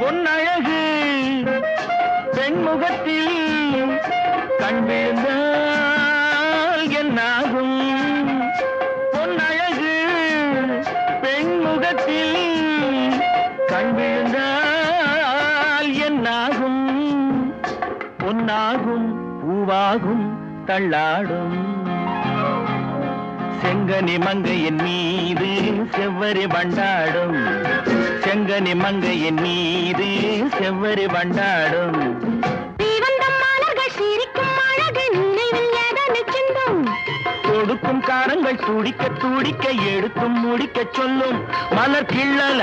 பொன்னழகு பெண்முகத்தில் கண் விழுந்தால் என்னாகும்? பொன்னழகு பெண்முகத்தில் கண் விழுந்தால் என்னாகும்? பொன்னாகும் பூவாகும் தள்ளாடும் செங்கனி மங்கையின் மீது செவ்வரி வண்டாடும். செங்கனி மங்கையின் மீது செவ்வரி வண்டாடும். கொடுக்கும் காரங்கள் துடிக்க துடிக்க எடுத்தும் முடிக்க சொல்லும் மலர் கிள்ளல